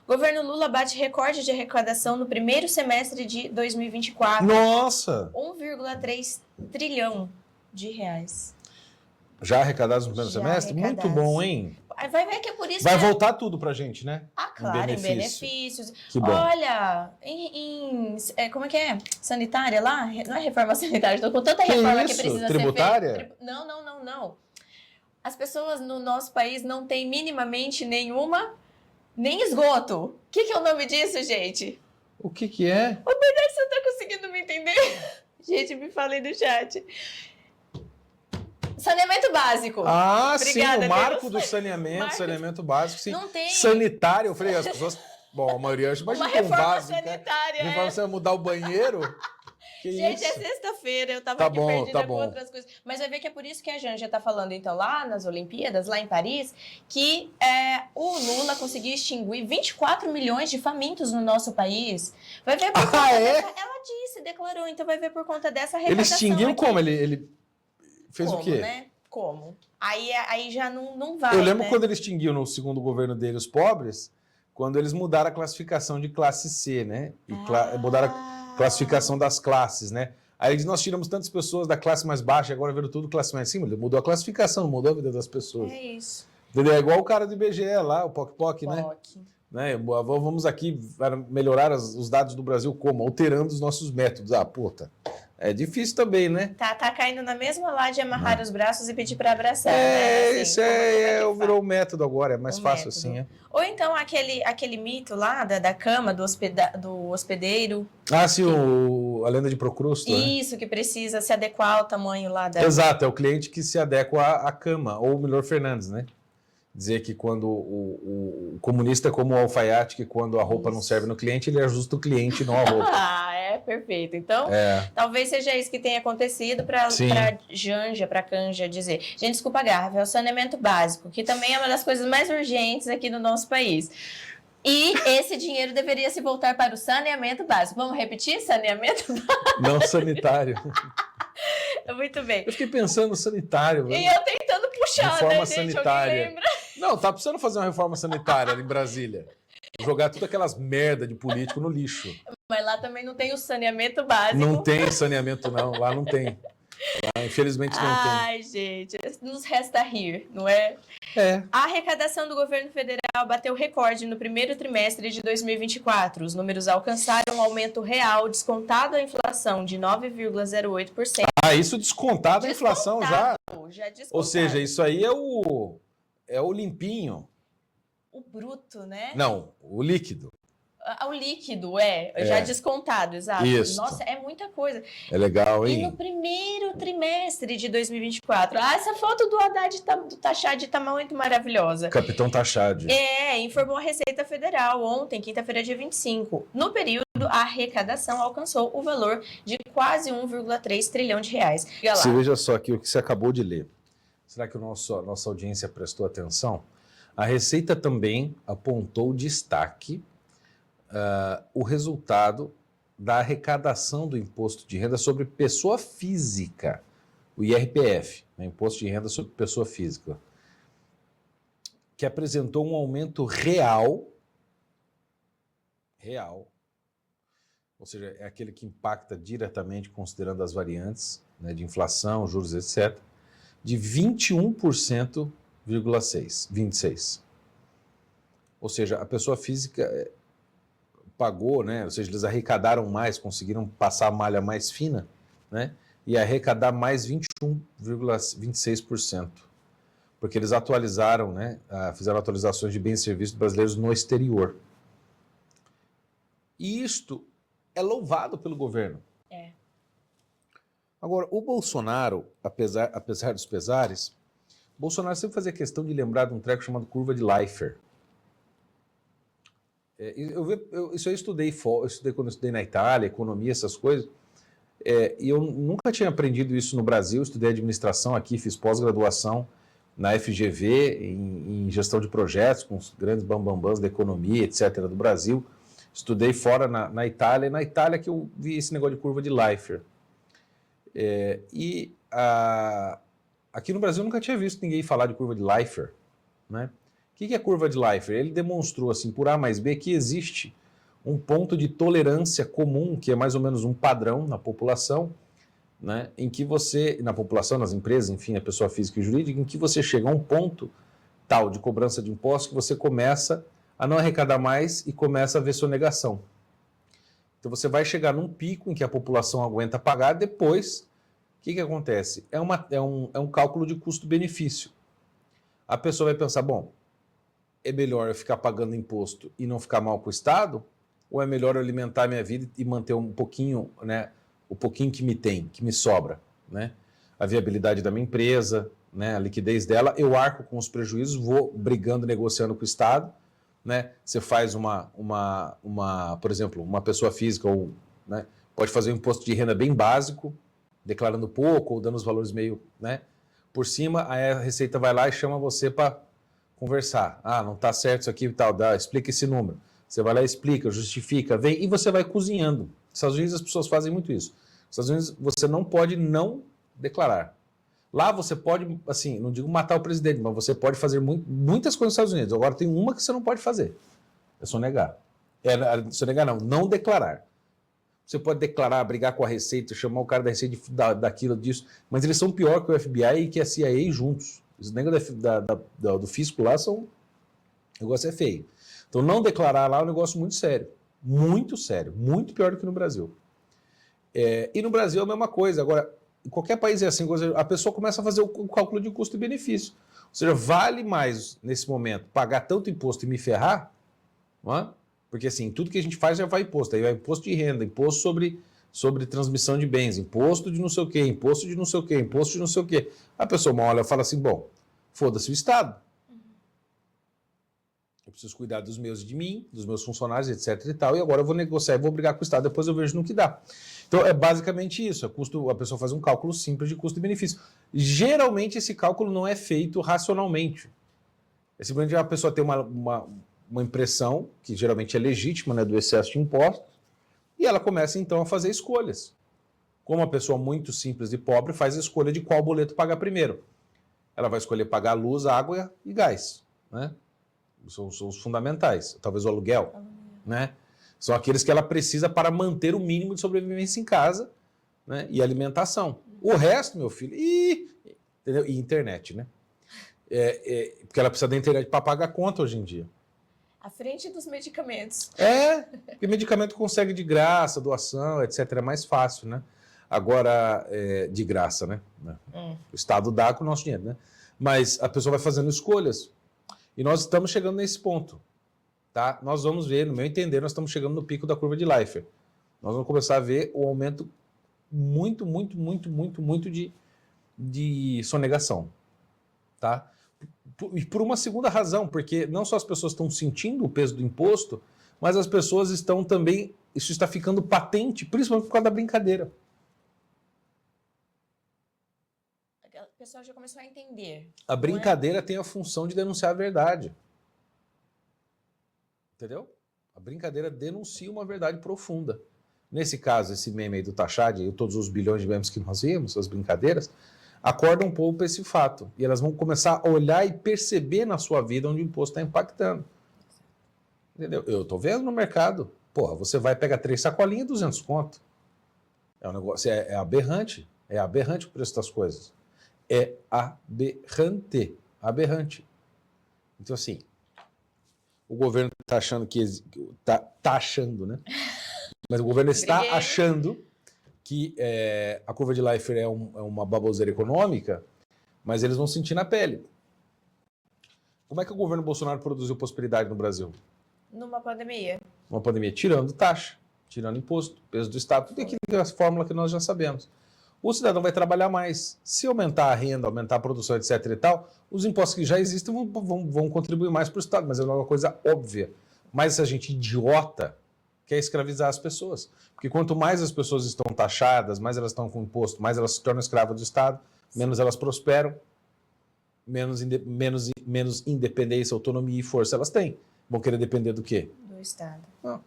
Governo Lula bate recorde de arrecadação no primeiro semestre de 2024. Nossa! 1,3 trilhão de reais. Já arrecadados no primeiro Já semestre? arrecadados. Muito bom, hein? Vai ver que é por isso Vai que... voltar tudo pra gente, né? Ah, claro, em benefícios. Que bom. Olha, como é que é? Sanitária lá? Não é reforma sanitária, estou com tanta reforma que precisa tributária? ser feita. Não. As pessoas no nosso país não têm minimamente nenhuma, nem esgoto. O que é o nome disso, gente? O que é? O Bernardo, você não está conseguindo me entender? Gente, me falei no chat. Saneamento básico. Ah, Obrigada, sim, o marco Deus. do saneamento, saneamento básico, sim. Não tem. Sanitário, eu falei, as pessoas... Bom, a maioria... Imagina Uma ter um reforma vaso, sanitária. Reforma, você vai mudar o banheiro? Que Gente, isso? é sexta-feira, eu tava Tá aqui bom, perdida tá com bom. outras coisas. Mas vai ver que é por isso que a Janja tá falando, então, lá nas Olimpíadas, lá em Paris, que o Lula conseguiu extinguir 24 milhões de famintos no nosso país. Vai ver por conta dessa... Ela disse, declarou, então vai ver por conta dessa arrecadação. Ele extinguiu aqui. como? Ele fez como, o quê? Né? Como? Aí já não vai, Eu lembro né? quando ele extinguiu no segundo governo dele os pobres, quando eles mudaram a classificação de classe C, né? E mudaram a classificação das classes, né? Aí nós tiramos tantas pessoas da classe mais baixa, agora viram tudo classe mais cima. Ele mudou a classificação, não mudou a vida das pessoas. É isso. Entendeu? É igual o cara do IBGE lá, o POC, né? Vamos aqui melhorar os dados do Brasil como? Alterando os nossos métodos. Ah, puta. É difícil também, né? Tá caindo na mesma lá de amarrar os braços e pedir para abraçar, né? Assim, isso virou o método agora, é mais fácil assim. Ou então aquele mito lá da cama, do hospedeiro. Ah, sim, a lenda de Procrusto. Isso, né? Que precisa se adequar ao tamanho lá da... Exato, é o cliente que se adequa à cama, ou o Milor Fernandes, né? Dizer que quando o comunista é como o alfaiate, que quando a roupa não serve no cliente, ele ajusta o cliente, não a roupa. Perfeito. Então, talvez seja isso que tenha acontecido para Janja, para Canja dizer. Gente, desculpa, Garrafa, é o saneamento básico, que também é uma das coisas mais urgentes aqui no nosso país. E esse dinheiro deveria se voltar para o saneamento básico. Vamos repetir? Saneamento básico? Não sanitário. Muito bem. Eu fiquei pensando no sanitário. E eu tentando puxar, reforma né, gente? sanitária. Alguém lembra? Não, tá precisando fazer uma reforma sanitária em Brasília. Jogar tudo aquelas merda de político no lixo. Mas lá também não tem o saneamento básico. Não tem saneamento, não. Lá não tem. Lá, infelizmente, não tem. Ai, gente, nos resta rir, não é? A arrecadação do governo federal bateu recorde no primeiro trimestre de 2024. Os números alcançaram um aumento real descontado a inflação de 9,08%. Ah, isso descontado a inflação já? Já descontado. Ou seja, isso aí é o limpinho. O bruto, né? Não, o líquido. O líquido, já descontado, exato. Isso. Nossa, é muita coisa. É legal, hein? E no primeiro trimestre de 2024. Essa foto do Haddad do Tachad tá muito maravilhosa. Capitão Tachad. Informou a Receita Federal ontem, quinta-feira, dia 25. No período, a arrecadação alcançou o valor de quase 1,3 trilhão de reais. Você veja só aqui o que você acabou de ler. Será que a nossa audiência prestou atenção? A Receita também apontou destaque o resultado da arrecadação do Imposto de Renda sobre Pessoa Física, o IRPF, né, Imposto de Renda sobre Pessoa Física, que apresentou um aumento real, ou seja, é aquele que impacta diretamente, considerando as variantes, né, de inflação, juros, etc., de 26%. Ou seja, a pessoa física pagou, né? Ou seja, eles arrecadaram mais, conseguiram passar a malha mais fina, né? E arrecadar mais 21,26%. Porque eles atualizaram, né? Fizeram atualizações de bens e serviços brasileiros no exterior. E isto é louvado pelo governo. Agora, o Bolsonaro, apesar dos pesares, Bolsonaro sempre fazia questão de lembrar de um treco chamado curva de Laffer. Isso eu estudei quando eu estudei na Itália, economia, essas coisas, e eu nunca tinha aprendido isso no Brasil. Estudei administração aqui, fiz pós-graduação na FGV em gestão de projetos, com os grandes bambambãs da economia, etc., do Brasil. Estudei fora na Itália, e na Itália que eu vi esse negócio de curva de Laffer. Aqui no Brasil eu nunca tinha visto ninguém falar de curva de Laffer, né? que é a curva de Laffer? Ele demonstrou, assim, por A mais B, que existe um ponto de tolerância comum, que é mais ou menos um padrão na população, né, em que você, na população, nas empresas, enfim, a pessoa física e jurídica, em que você chega a um ponto tal de cobrança de impostos que você começa a não arrecadar mais e começa a ver sonegação. Então você vai chegar num pico em que a população aguenta pagar, depois, o que acontece? É um cálculo de custo-benefício. A pessoa vai pensar, bom, é melhor eu ficar pagando imposto e não ficar mal com o Estado, ou é melhor eu alimentar a minha vida e manter um pouquinho, né, o pouquinho que me tem, que me sobra, né? A viabilidade da minha empresa, né, a liquidez dela, eu arco com os prejuízos, vou brigando, negociando com o Estado, né? Você faz por exemplo, uma pessoa física ou, né, pode fazer um imposto de renda bem básico, declarando pouco ou dando os valores meio, né, por cima, aí a Receita vai lá e chama você para conversar. Ah, não está certo isso aqui e tal, explica esse número. Você vai lá e explica, justifica, vem e você vai cozinhando. Nos Estados Unidos as pessoas fazem muito isso. Nos Estados Unidos você não pode não declarar. Lá você pode, assim, não digo matar o presidente, mas você pode fazer muitas coisas nos Estados Unidos. Agora tem uma que você não pode fazer. É sonegar. Sonegar não declarar. Você pode declarar, brigar com a Receita, chamar o cara da Receita daquilo, disso, mas eles são pior que o FBI e que a CIA juntos. Os negócios do fisco lá são... O negócio é feio. Então não declarar lá é um negócio muito sério. Muito sério. Muito pior do que no Brasil. E no Brasil é a mesma coisa. Agora, em qualquer país é assim, a pessoa começa a fazer o cálculo de custo e benefício. Ou seja, vale mais, nesse momento, pagar tanto imposto e me ferrar, não é? Porque assim, tudo que a gente faz já vai imposto. Aí vai imposto de renda, imposto sobre transmissão de bens, imposto de não sei o quê, imposto de não sei o quê, imposto de não sei o quê. A pessoa uma olha e fala assim, bom, foda-se o Estado. Eu preciso cuidar dos meus e de mim, dos meus funcionários, etc e tal, e agora eu vou negociar e vou brigar com o Estado, depois eu vejo no que dá. Então é basicamente isso, a pessoa faz um cálculo simples de custo e benefício. Geralmente esse cálculo não é feito racionalmente. É simplesmente a pessoa tem uma impressão, que geralmente é legítima, né, do excesso de impostos, e ela começa então a fazer escolhas. Como uma pessoa muito simples e pobre faz a escolha de qual boleto pagar primeiro. Ela vai escolher pagar luz, água e gás, né? São os fundamentais, talvez o aluguel, né? São aqueles que ela precisa para manter o mínimo de sobrevivência em casa, né? E alimentação. O resto, meu filho, entendeu? E internet, né? Porque ela precisa da internet para pagar a conta hoje em dia. À frente dos medicamentos. Porque medicamento consegue de graça, doação, etc. É mais fácil, né? Agora, de graça, né? O Estado dá com o nosso dinheiro, né? Mas a pessoa vai fazendo escolhas. E nós estamos chegando nesse ponto, tá? Nós vamos ver, no meu entender, nós estamos chegando no pico da curva de Laffer. Nós vamos começar a ver o aumento muito de sonegação, tá? E por uma segunda razão, porque não só as pessoas estão sentindo o peso do imposto, mas as pessoas estão também, isso está ficando patente, principalmente por causa da brincadeira. O pessoal já começou a entender. A brincadeira tem a função de denunciar a verdade. Entendeu? A brincadeira denuncia uma verdade profunda. Nesse caso, esse meme aí do Tachad, e todos os bilhões de memes que nós vimos, as brincadeiras, acordam um pouco para esse fato. E elas vão começar a olhar e perceber na sua vida onde o imposto está impactando. Entendeu? Eu estou vendo no mercado. Porra, você vai pegar 3 sacolinhas e 200 conto. É um negócio, é aberrante. É aberrante o preço das coisas. É aberrante. Aberrante. Então, assim, o governo está achando que... Tá achando, né? Mas o governo está achando que a curva de Laffer é uma baboseira econômica, mas eles vão sentir na pele. Como é que o governo Bolsonaro produziu prosperidade no Brasil? Numa pandemia. Uma pandemia, tirando taxa, tirando imposto, peso do Estado, tudo aquilo que é a fórmula que nós já sabemos. O cidadão vai trabalhar mais. Se aumentar a renda, aumentar a produção, etc. e tal, os impostos que já existem vão contribuir mais para o Estado, mas é uma coisa óbvia. Mas essa gente idiota quer escravizar as pessoas. Porque quanto mais as pessoas estão taxadas, mais elas estão com imposto, mais elas se tornam escravas do Estado, menos elas prosperam, menos independência, autonomia e força elas têm. Vão querer depender do quê? Do Estado. Não.